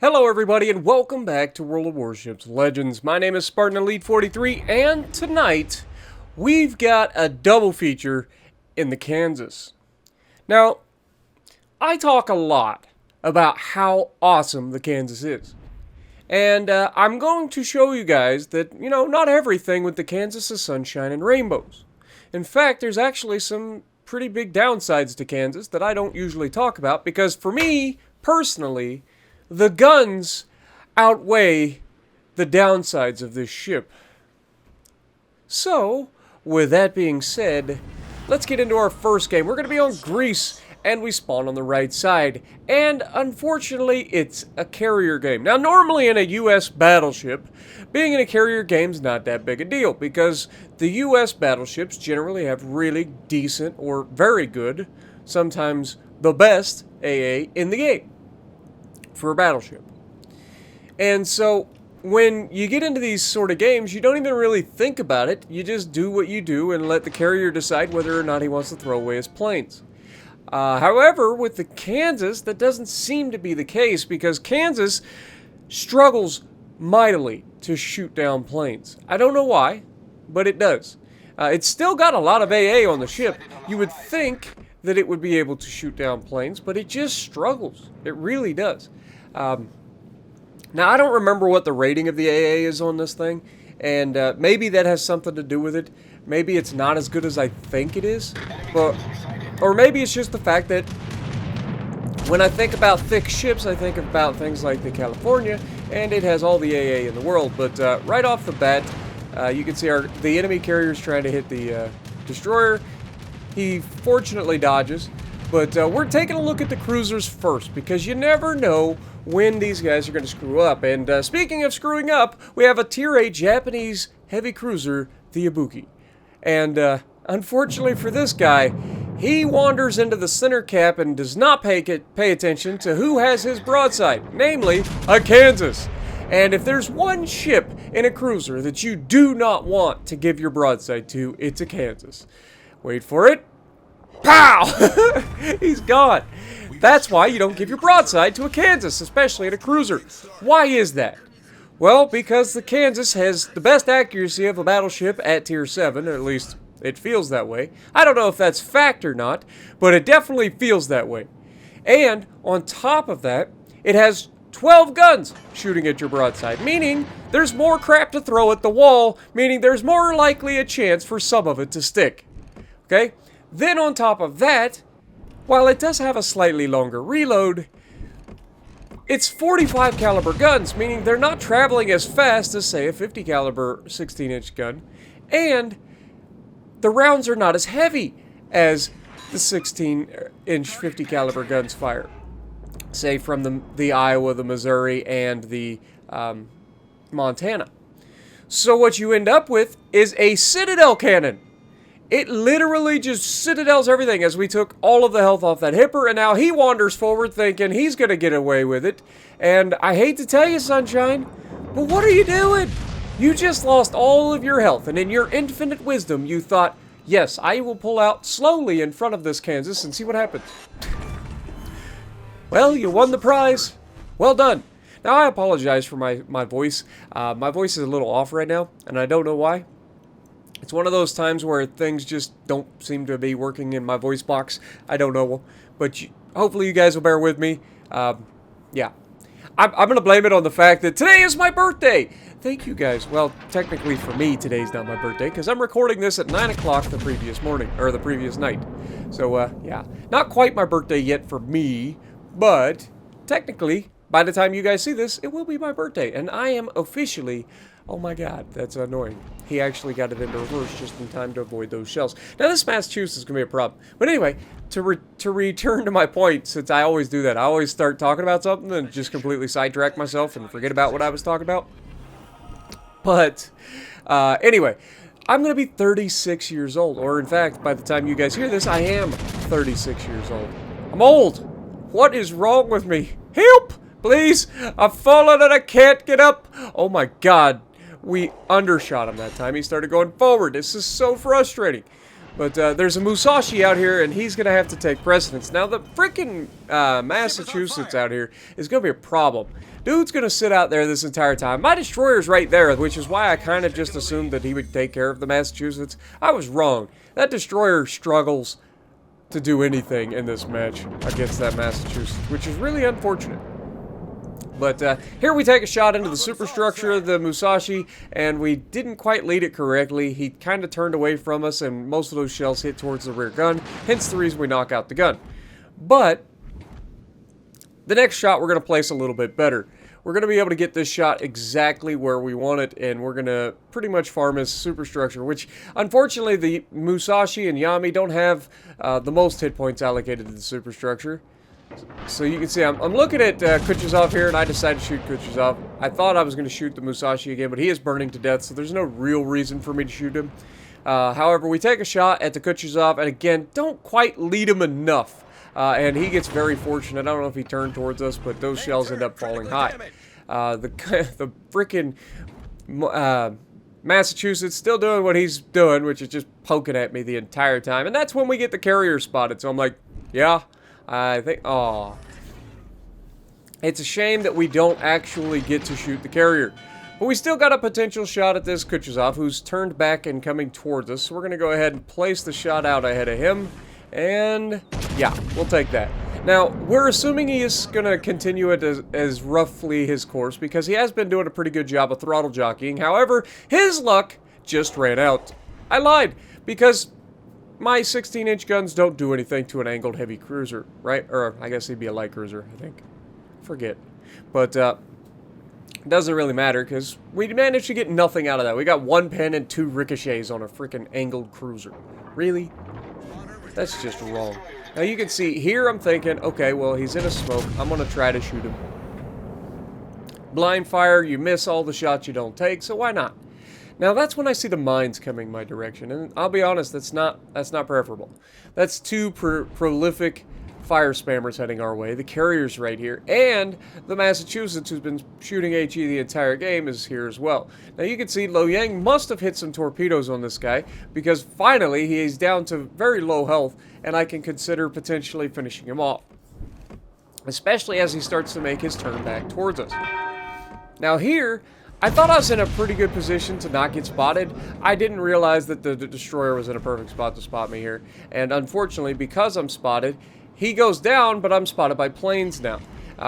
Hello everybody and welcome back to World of Warships Legends. My name is Spartan Elite 43 and tonight we've got a double feature in the Kansas. Now, I talk a lot about how awesome the Kansas is. And I'm going to show you guys that, not everything with the Kansas is sunshine and rainbows. In fact, there's actually some pretty big downsides to Kansas that I don't usually talk about because for me, personally, the guns outweigh the downsides of this ship. So, with that being said, let's get into our first game. We're going to be on Greece, and we spawn on the right side. And, unfortunately, it's a carrier game. Now, normally in a U.S. battleship, being in a carrier game is not that big a deal, because the U.S. battleships generally have really decent or very good, sometimes the best, AA in the game for a battleship. And so when you get into these sort of games, you don't even really think about it. You just do what you do and let the carrier decide whether or not he wants to throw away his planes. However, with the Kansas, that doesn't seem to be the case because Kansas struggles mightily to shoot down planes. I don't know why, but it does. It's still got a lot of AA on the ship. You would think that it would be able to shoot down planes, but it just struggles. It really does. Now, I don't remember what the rating of the AA is on this thing, and maybe that has something to do with it. Maybe it's not as good as I think it is, or maybe it's just the fact that when I think about thick ships, I think about things like the California, and it has all the AA in the world. But right off the bat, you can see the enemy carrier is trying to hit the destroyer. He fortunately dodges, but we're taking a look at the cruisers first because you never know when these guys are going to screw up. And speaking of screwing up, we have a Tier 8 Japanese heavy cruiser, the Ibuki. And unfortunately for this guy, he wanders into the center cap and does not pay attention to who has his broadside, namely a Kansas. And if there's one ship in a cruiser that you do not want to give your broadside to, it's a Kansas. Wait for it. Pow! He's gone. That's why you don't give your broadside to a Kansas, especially in a cruiser. Why is that? Well, because the Kansas has the best accuracy of a battleship at Tier 7, or at least it feels that way. I don't know if that's fact or not, but it definitely feels that way. And on top of that, it has 12 guns shooting at your broadside, meaning there's more crap to throw at the wall, meaning there's more likely a chance for some of it to stick. Okay? Then on top of that, while it does have a slightly longer reload, it's 45 caliber guns, meaning they're not traveling as fast as, say, a 50 caliber 16-inch gun, and the rounds are not as heavy as the 16-inch 50 caliber guns fire, say from the Iowa, the Missouri, and the Montana. So what you end up with is a Citadel cannon. It literally just citadels everything as we took all of the health off that hipper, and now he wanders forward thinking he's going to get away with it. And I hate to tell you, Sunshine, but what are you doing? You just lost all of your health, and in your infinite wisdom, you thought, yes, I will pull out slowly in front of this Kansas and see what happens. Well, you won the prize. Well done. Now, I apologize for my voice. My voice is a little off right now, and I don't know why. It's one of those times where things just don't seem to be working in my voice box. I don't know, but hopefully you guys will bear with me. Yeah. I'm going to blame it on the fact that today is my birthday. Thank you guys. Well, technically for me, today's not my birthday because I'm recording this at 9 o'clock the previous morning, or the previous night. So, yeah. Not quite my birthday yet for me, but technically, by the time you guys see this, it will be my birthday. And I am officially... Oh my god, that's annoying. He actually got it into reverse just in time to avoid those shells. Now this Massachusetts is going to be a problem. But anyway, to return to my point, since I always do that, I always start talking about something and just completely sidetrack myself and forget about what I was talking about. But, anyway, I'm going to be 36 years old. Or in fact, by the time you guys hear this, I am 36 years old. I'm old. What is wrong with me? Help! Please! I've fallen and I can't get up! Oh my god. We undershot him that time. He started going forward. This is so frustrating. But there's a Musashi out here, and he's going to have to take precedence. Now, the freaking Massachusetts out here is going to be a problem. Dude's going to sit out there this entire time. My destroyer's right there, which is why I kind of just assumed that he would take care of the Massachusetts. I was wrong. That destroyer struggles to do anything in this match against that Massachusetts, which is really unfortunate. But here we take a shot into the superstructure of the Musashi, and we didn't quite lead it correctly. He kind of turned away from us, and most of those shells hit towards the rear gun, hence the reason we knock out the gun. But the next shot we're going to place a little bit better. We're going to be able to get this shot exactly where we want it, and we're going to pretty much farm his superstructure, which, unfortunately, the Musashi and Yami don't have the most hit points allocated to the superstructure. So you can see I'm looking at Kutuzov here, and I decided to shoot Kutuzov. I thought I was going to shoot the Musashi again, but he is burning to death, so there's no real reason for me to shoot him. However, we take a shot at the Kutuzov, and again, don't quite lead him enough. And he gets very fortunate. I don't know if he turned towards us, but those shells end up falling high. The frickin' Massachusetts still doing what he's doing, which is just poking at me the entire time. And that's when we get the carrier spotted. So I'm like, yeah, I think, oh. It's a shame that we don't actually get to shoot the carrier. But we still got a potential shot at this Kutuzov, who's turned back and coming towards us. So we're going to go ahead and place the shot out ahead of him. And yeah, we'll take that. Now, we're assuming he is going to continue it as roughly his course, because he has been doing a pretty good job of throttle jockeying. However, his luck just ran out. I lied, because my 16-inch guns don't do anything to an angled heavy cruiser, right? Or I guess he'd be a light cruiser, I think. Forget. But it doesn't really matter, because we managed to get nothing out of that. We got 1 pin and 2 ricochets on a freaking angled cruiser. Really? That's just wrong. Now you can see here I'm thinking, okay, well, he's in a smoke. I'm going to try to shoot him. Blind fire, you miss all the shots you don't take, so why not? Now that's when I see the mines coming my direction, and I'll be honest, that's not preferable. That's 2 prolific fire spammers heading our way. The carrier's right here, and the Massachusetts, who's been shooting HE the entire game, is here as well. Now you can see Lo Yang must have hit some torpedoes on this guy, because finally he is down to very low health, and I can consider potentially finishing him off, especially as he starts to make his turn back towards us. Now here, I thought I was in a pretty good position to not get spotted. I didn't realize that the destroyer was in a perfect spot to spot me here, and unfortunately, because I'm spotted, he goes down, but I'm spotted by planes now.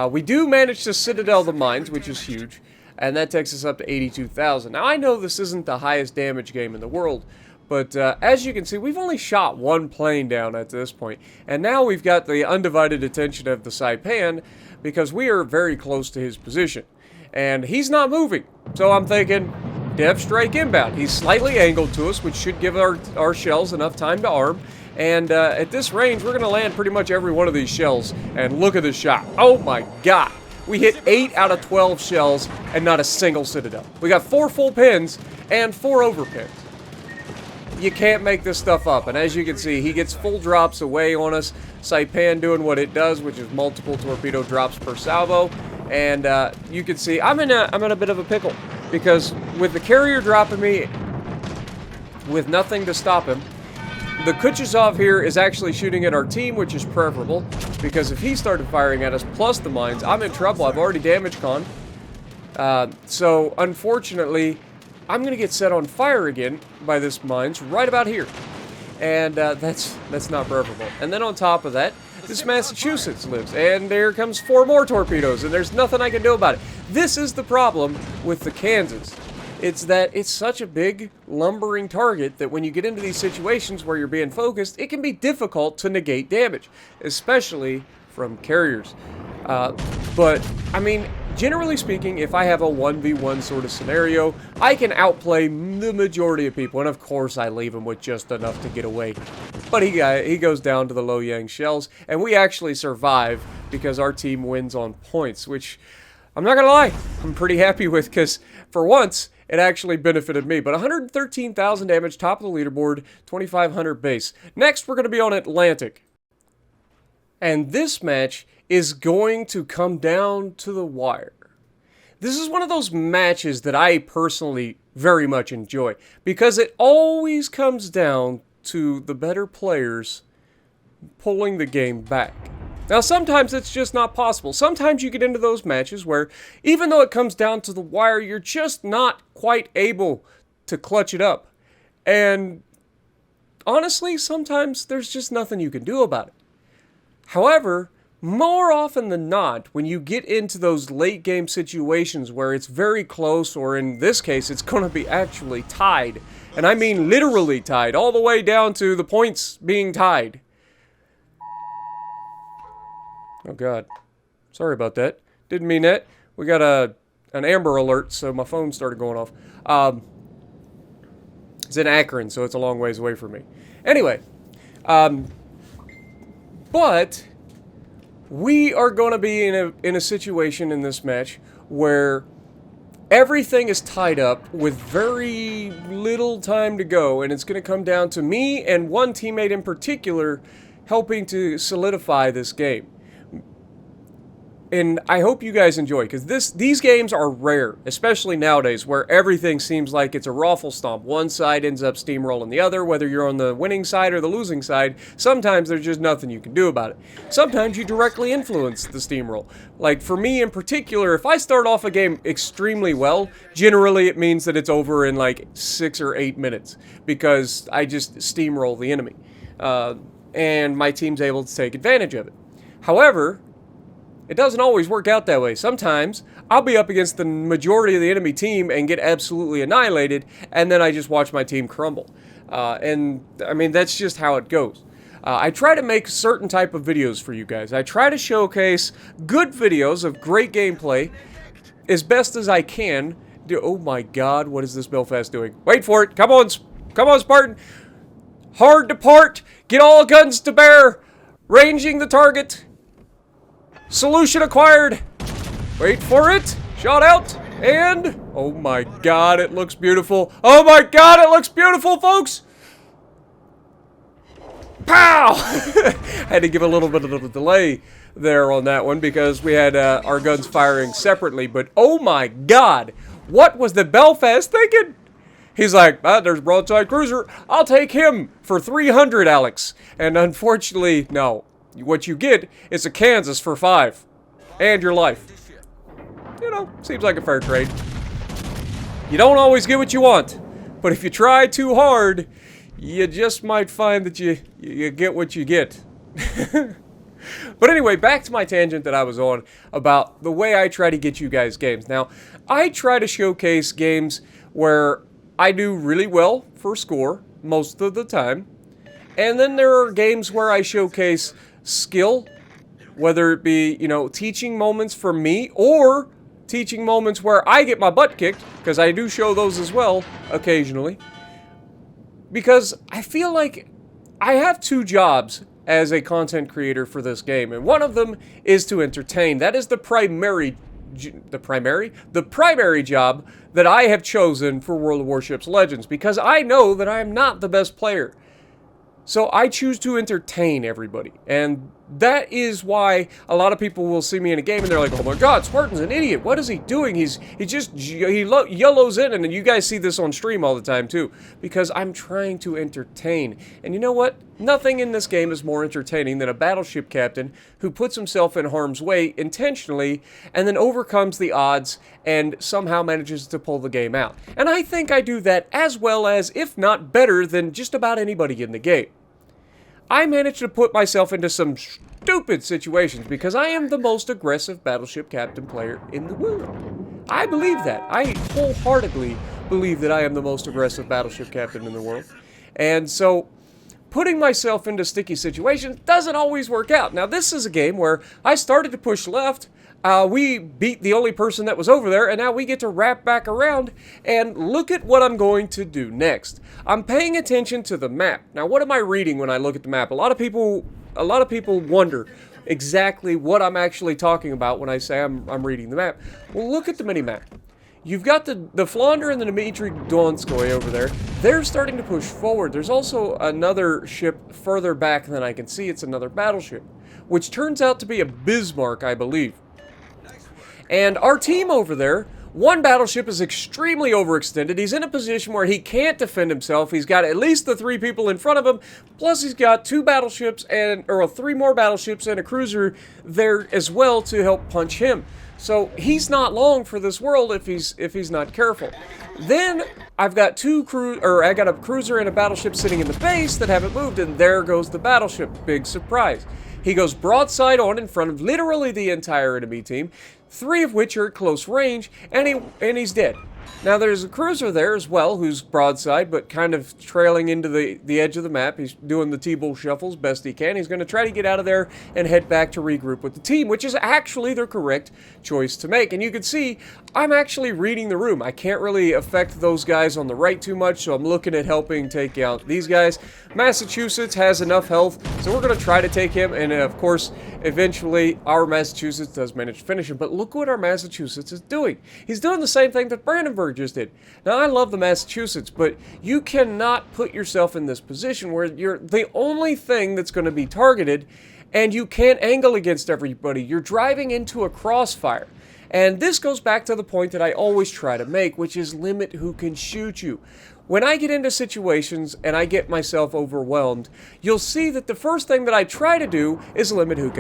We do manage to citadel the mines, which is huge, and that takes us up to 82,000. Now, I know this isn't the highest damage game in the world, but as you can see, we've only shot 1 plane down at this point, and now we've got the undivided attention of the Saipan, because we are very close to his position, and he's not moving. So I'm thinking, Dev Strike inbound. He's slightly angled to us, which should give our shells enough time to arm. And at this range, we're going to land pretty much every one of these shells. And look at this shot. Oh my god. We hit 8 out of 12 shells and not a single citadel. We got 4 full pins and 4 over pins. You can't make this stuff up. And as you can see, he gets full drops away on us. Saipan doing what it does, which is multiple torpedo drops per salvo. And you can see I'm in a bit of a pickle, because with the carrier dropping me with nothing to stop him, the Kutuzov here is actually shooting at our team, which is preferable, because if he started firing at us plus the mines, I'm in trouble. I've already damage conned. So, unfortunately, I'm going to get set on fire again by this mines right about here. And that's not preferable. And then on top of that, this Massachusetts lives, and there comes 4 more torpedoes, and there's nothing I can do about it. This is the problem with the Kansas. It's that it's such a big, lumbering target that when you get into these situations where you're being focused, it can be difficult to negate damage, especially from carriers. But, I mean, generally speaking, if I have a 1v1 sort of scenario, I can outplay the majority of people, and of course I leave him with just enough to get away. But he goes down to the Lo Yang shells, and we actually survive because our team wins on points, which, I'm not gonna lie, I'm pretty happy with, because for once, it actually benefited me. But 113,000 damage, top of the leaderboard, 2,500 base. Next, we're going to be on Atlantic. And this match is going to come down to the wire. This is one of those matches that I personally very much enjoy, because it always comes down to the better players pulling the game back. Now, sometimes it's just not possible. Sometimes you get into those matches where, even though it comes down to the wire, you're just not quite able to clutch it up. And honestly, sometimes there's just nothing you can do about it. However, more often than not, when you get into those late game situations where it's very close, or in this case, it's going to be actually tied, and I mean literally tied, all the way down to the points being tied. Oh god. Sorry about that. Didn't mean that. We got an Amber Alert, so my phone started going off. It's in Akron, so it's a long ways away from me. Anyway, but we are going to be in a situation in this match where everything is tied up with very little time to go, and it's going to come down to me and one teammate in particular helping to solidify this game. And I hope you guys enjoy, because these games are rare, especially nowadays, where everything seems like it's a raffle stomp. One side ends up steamrolling the other, whether you're on the winning side or the losing side. Sometimes there's just nothing you can do about it. Sometimes you directly influence the steamroll. Like, for me in particular, if I start off a game extremely well, generally it means that it's over in like 6 or 8 minutes, because I just steamroll the enemy. And my team's able to take advantage of it. However, it doesn't always work out that way. Sometimes I'll be up against the majority of the enemy team and get absolutely annihilated, and then I just watch my team crumble. And I mean, that's just how it goes. I try to make certain type of videos for you guys. I try to showcase good videos of great gameplay as best as I can. Oh my god, what is this Belfast doing? Wait for it. Come on, Spartan. Hard to part. Get all guns to bear. Ranging the target. Solution acquired. Wait for it. Shot out. And, oh my god, it looks beautiful. Oh my god, it looks beautiful, folks. Pow! Had to give a little bit of a delay there on that one because we had our guns firing separately. But, oh my god, what was the Belfast thinking? He's like, there's broadside cruiser. I'll take him for 300, Alex. And unfortunately, no. What you get is a Kansas for 5. And your life. You know, seems like a fair trade. You don't always get what you want. But if you try too hard, you just might find that you get what you get. But anyway, back to my tangent that I was on about the way I try to get you guys games. Now, I try to showcase games where I do really well for score most of the time. And then there are games where I showcase skill, whether it be, you know, teaching moments for me or teaching moments where I get my butt kicked, because I do show those as well occasionally. Because I feel like I have 2 jobs as a content creator for this game, and one of them is to entertain. That is the primary job that I have chosen for World of Warships Legends, because I know that I am not the best player. So I choose to entertain everybody, and that is why a lot of people will see me in a game and they're like, oh my god, Spartan's an idiot, what is he doing? He YOLOs in, and then you guys see this on stream all the time too, because I'm trying to entertain. And you know what? Nothing in this game is more entertaining than a battleship captain who puts himself in harm's way intentionally and then overcomes the odds and somehow manages to pull the game out. And I think I do that as well as, if not better, than just about anybody in the game. I managed to put myself into some stupid situations because I am the most aggressive battleship captain player in the world. I believe that. I wholeheartedly believe that I am the most aggressive battleship captain in the world. And so, putting myself into sticky situations doesn't always work out. Now, this is a game where I started to push left. We beat the only person that was over there, and now we get to wrap back around, and look at what I'm going to do next. I'm paying attention to the map. Now, what am I reading when I look at the map? A lot of people wonder exactly what I'm actually talking about when I say I'm reading the map. Well, look at the mini-map. You've got the Flounder and the Dmitry Donskoy over there. They're starting to push forward. There's also another ship further back than I can see. It's another battleship, which turns out to be a Bismarck, I believe. And our team over there One battleship is extremely overextended. He's in a position where he can't defend himself. He's got at least the 3 people in front of him, plus he's got 2 battleships or 3 more battleships and a cruiser there as well to help punch him. So he's not long for this world if he's not careful. Then I've got I got a cruiser and a battleship sitting in the base that haven't moved, and there goes the battleship. Big surprise. He goes broadside on in front of literally the entire enemy team, 3 of which are at close range, and he's dead. Now there's a cruiser there as well who's broadside but kind of trailing into the edge of the map. He's doing the T-Bull shuffles best he can. He's going to try to get out of there and head back to regroup with the team, which is actually the correct choice to make. And you can see I'm actually reading the room. I can't really affect those guys on the right too much, so I'm looking at helping take out these guys. Massachusetts has enough health, so we're going to try to take him, and of course eventually our Massachusetts does manage to finish him. But look what our Massachusetts is doing. He's doing the same thing that Brandenburg just did. Now, I love the Massachusetts, but you cannot put yourself in this position where you're the only thing that's going to be targeted, and you can't angle against everybody. You're driving into a crossfire. And this goes back to the point that I always try to make, which is limit who can shoot you. When I get into situations and I get myself overwhelmed, you'll see that the first thing that I try to do is limit who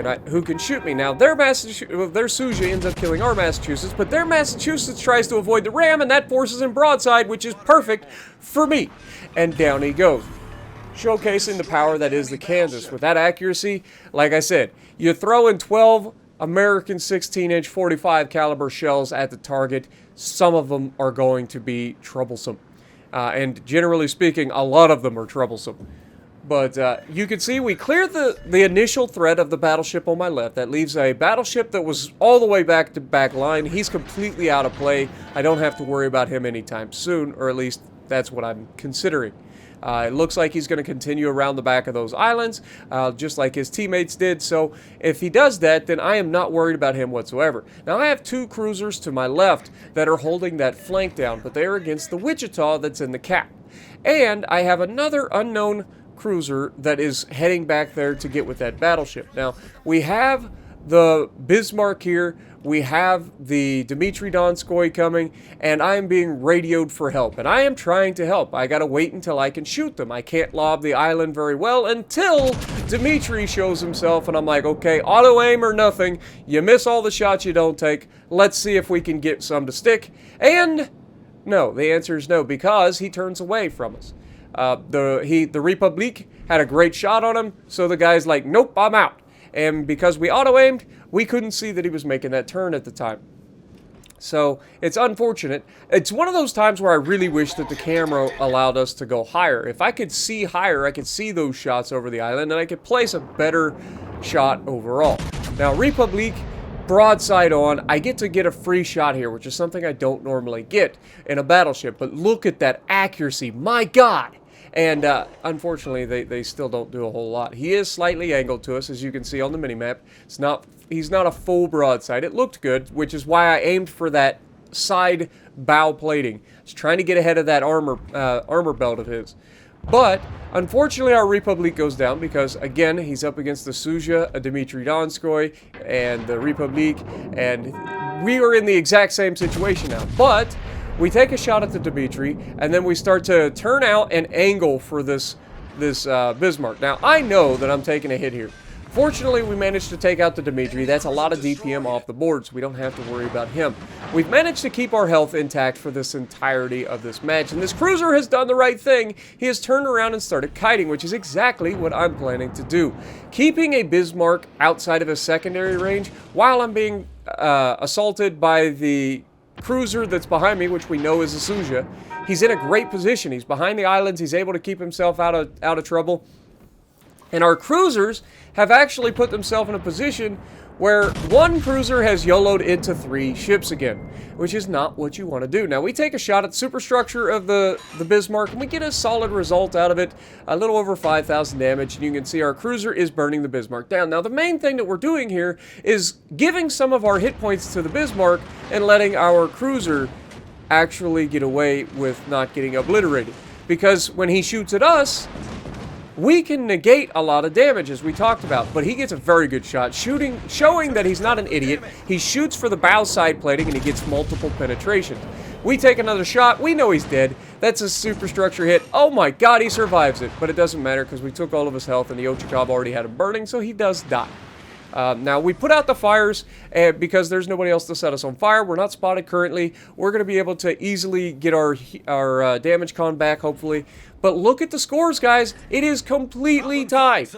can shoot me. Now, their Suja ends up killing our Massachusetts, but their Massachusetts tries to avoid the ram, and that forces him broadside, which is perfect for me. And down he goes, showcasing the power that is the Kansas. With that accuracy, like I said, you throw in 12 American 16-inch 45 caliber shells at the target, some of them are going to be troublesome. And generally speaking, a lot of them are troublesome. But you can see we cleared the initial threat of the battleship on my left. That leaves a battleship that was all the way back to back line. He's completely out of play. I don't have to worry about him anytime soon, or at least that's what I'm considering. It looks like he's going to continue around the back of those islands, just like his teammates did. So if he does that, then I am not worried about him whatsoever. Now, I have 2 cruisers to my left that are holding that flank down, but they are against the Wichita that's in the cap. And I have another unknown cruiser that is heading back there to get with that battleship. Now, we have the Bismarck here, we have the Dmitry Donskoy coming, and I am being radioed for help. And I am trying to help. I gotta wait until I can shoot them. I can't lob the island very well until Dmitry shows himself, and I'm like, okay, auto-aim or nothing. You miss all the shots you don't take. Let's see if we can get some to stick. And no, the answer is no, because he turns away from us. The Republic had a great shot on him, so the guy's like, nope, I'm out. And because we auto-aimed, we couldn't see that he was making that turn at the time. So, it's unfortunate. It's one of those times where I really wish that the camera allowed us to go higher. If I could see higher, I could see those shots over the island, and I could place a better shot overall. Now, Republic, broadside on, I get to get a free shot here, which is something I don't normally get in a battleship. But look at that accuracy. My God! And unfortunately, they still don't do a whole lot. He is slightly angled to us, as you can see on the minimap. He's not a full broadside. It looked good, which is why I aimed for that side bow plating. I was trying to get ahead of that armor belt of his. But unfortunately, our Republic goes down because, again, he's up against the Suja, a Dmitry Donskoy, and the Republic, and we are in the exact same situation now. But we take a shot at the Dmitry, and then we start to turn out and angle for this Bismarck. Now, I know that I'm taking a hit here. Fortunately, we managed to take out the Dmitry. That's a lot of DPM off the board, so we don't have to worry about him. We've managed to keep our health intact for this entirety of this match, and this cruiser has done the right thing. He has turned around and started kiting, which is exactly what I'm planning to do. Keeping a Bismarck outside of his secondary range while I'm being assaulted by the cruiser that's behind me, which we know is a Suja. He's in a great position. He's behind the islands. He's able to keep himself out of trouble. And our cruisers have actually put themselves in a position where one cruiser has YOLO'd into 3 ships again, which is not what you want to do. Now, we take a shot at the superstructure of the Bismarck, and we get a solid result out of it, a little over 5,000 damage, and you can see our cruiser is burning the Bismarck down. Now, the main thing that we're doing here is giving some of our hit points to the Bismarck and letting our cruiser actually get away with not getting obliterated. Because when he shoots at us, we can negate a lot of damage, as we talked about. But he gets a very good shot, showing that he's not an idiot. He shoots for the bow side plating, and he gets multiple penetrations. We take another shot. We know he's dead. That's a superstructure hit. Oh my god, he survives it. But it doesn't matter because we took all of his health, and the Ochakov already had him burning, so he does die. Now, we put out the fires because there's nobody else to set us on fire. We're not spotted currently. We're going to be able to easily get our damage con back, hopefully. But look at the scores, guys. It is completely tied.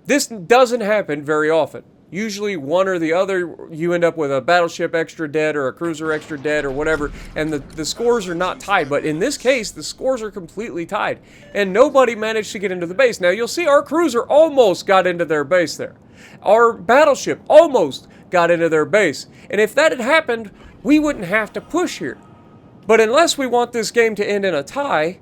This doesn't happen very often. Usually one or the other, you end up with a battleship extra dead or a cruiser extra dead or whatever, and the scores are not tied. But in this case, the scores are completely tied, and nobody managed to get into the base. Now, you'll see our cruiser almost got into their base there. Our battleship almost got into their base, and if that had happened, we wouldn't have to push here. But unless we want this game to end in a tie,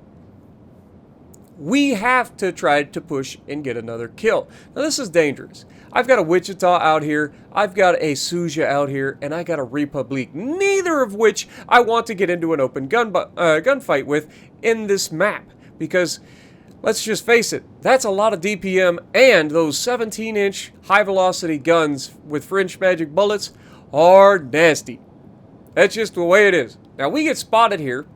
we have to try to push and get another kill. Now, this is dangerous. I've got a Wichita out here, I've got a Suja out here, and I got a Republique, neither of which I want to get into an open gunfight with in this map. Because, let's just face it, that's a lot of DPM, and those 17-inch high-velocity guns with French magic bullets are nasty. That's just the way it is. Now, we get spotted here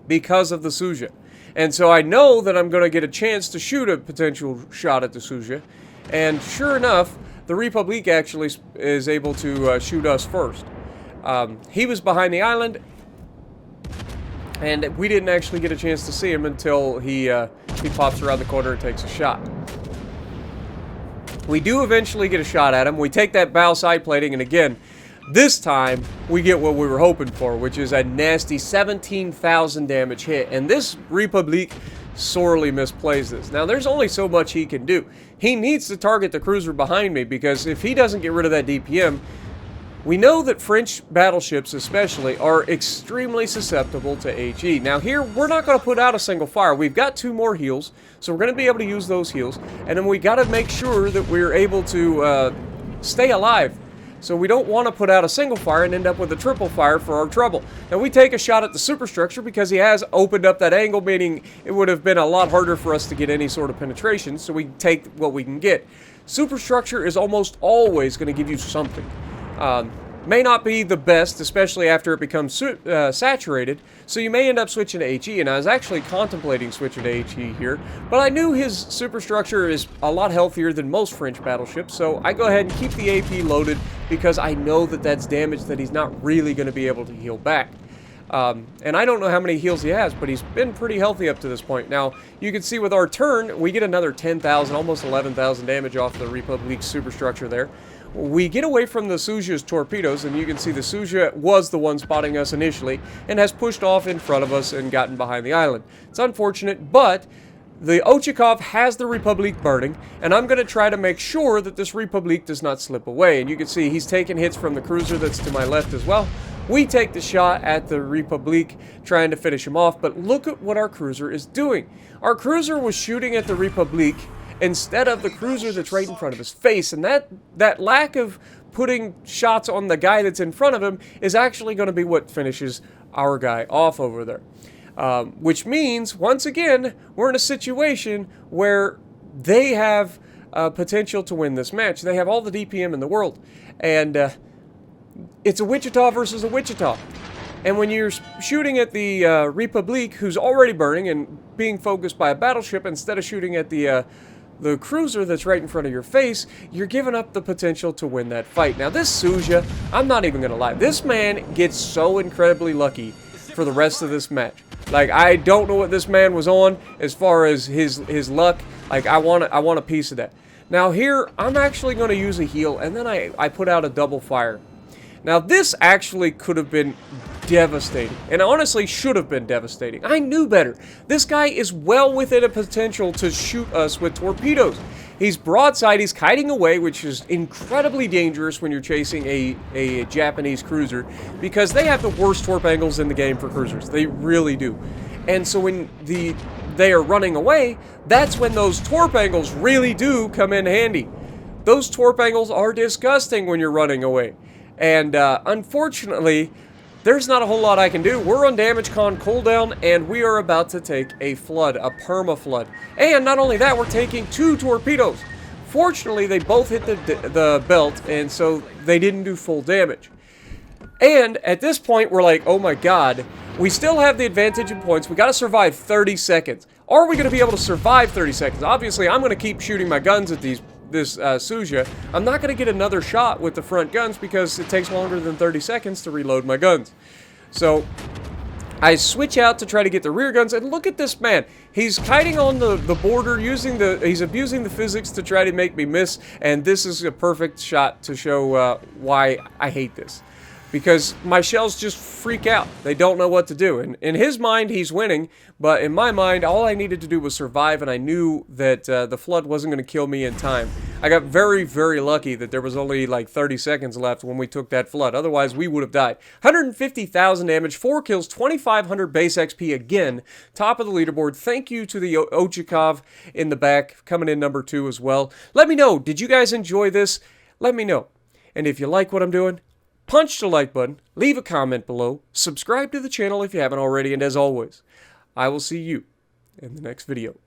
because of the Suja. And so I know that I'm going to get a chance to shoot a potential shot at the Suja. And sure enough, the Republique actually is able to shoot us first. He was behind the island, and we didn't actually get a chance to see him until he pops around the corner and takes a shot. We do eventually get a shot at him. We take that bow side plating, and again, this time we get what we were hoping for, which is a nasty 17,000 damage hit. And this Republique sorely misplays this. Now, there's only so much he can do. He needs to target the cruiser behind me, because if he doesn't get rid of that DPM, we know that French battleships especially are extremely susceptible to HE. Now here, we're not going to put out a single fire. We've got 2 more heals, so we're going to be able to use those heals. And then we got to make sure that we're able to stay alive. So we don't want to put out a single fire and end up with a triple fire for our trouble. Now we take a shot at the superstructure because he has opened up that angle, meaning it would have been a lot harder for us to get any sort of penetration, so we take what we can get. Superstructure is almost always going to give you something. May not be the best, especially after it becomes saturated, so you may end up switching to HE, and I was actually contemplating switching to HE here, but I knew his superstructure is a lot healthier than most French battleships, so I go ahead and keep the AP loaded because I know that that's damage that he's not really going to be able to heal back. And I don't know how many heals he has, but he's been pretty healthy up to this point. Now, you can see with our turn, we get another 10,000, almost 11,000 damage off the Republique's superstructure there. We get away from the Suja's torpedoes, and you can see the Suja was the one spotting us initially, and has pushed off in front of us and gotten behind the island. It's unfortunate, but the Ochakov has the Republique burning, and I'm going to try to make sure that this Republique does not slip away. And you can see he's taking hits from the cruiser that's to my left as well. We take the shot at the Republique, trying to finish him off, but look at what our cruiser is doing. Our cruiser was shooting at the Republique instead of the cruiser that's right in front of his face, and that lack of putting shots on the guy that's in front of him is actually going to be what finishes our guy off over there. Which means, once again, we're in a situation where they have potential to win this match. They have all the DPM in the world, and it's a Wichita versus a Wichita. And when you're shooting at the Republique, who's already burning and being focused by a battleship, instead of shooting at the cruiser that's right in front of your face, you're giving up the potential to win that fight. Now, this Suja, I'm not even going to lie, this man gets so incredibly lucky for the rest of this match. Like, I don't know what this man was on as far as his luck. Like, I want a piece of that. Now, here, I'm actually going to use a heal, and then I put out a double fire. Now, this actually could have been devastating, and honestly should have been devastating. I knew better. This guy is well within a potential to shoot us with torpedoes. He's broadside, he's kiting away, which is incredibly dangerous when you're chasing a Japanese cruiser, because they have the worst torp angles in the game for cruisers. They really do. And so when they are running away, that's when those torp angles really do come in handy. Those torp angles are disgusting when you're running away. And unfortunately, there's not a whole lot I can do. We're on damage con cooldown, and we are about to take a flood, a perma flood. And not only that, we're taking 2 torpedoes. Fortunately, they both hit the belt, and so they didn't do full damage. And at this point, we're like, oh my god, we still have the advantage in points. We got to survive 30 seconds. Are we going to be able to survive 30 seconds? Obviously, I'm going to keep shooting my guns at this Suja. I'm not going to get another shot with the front guns because it takes longer than 30 seconds to reload my guns. So I switch out to try to get the rear guns, and look at this man. He's kiting on the border, he's abusing the physics to try to make me miss, and this is a perfect shot to show why I hate this. Because my shells just freak out. They don't know what to do. And in his mind, he's winning. But in my mind, all I needed to do was survive. And I knew that the flood wasn't going to kill me in time. I got very, very lucky that there was only like 30 seconds left when we took that flood. Otherwise, we would have died. 150,000 damage, 4 kills, 2,500 base XP again. Top of the leaderboard. Thank you to the Ochikov in the back, coming in number 2 as well. Let me know. Did you guys enjoy this? Let me know. And if you like what I'm doing, punch the like button, leave a comment below, subscribe to the channel if you haven't already, and as always, I will see you in the next video.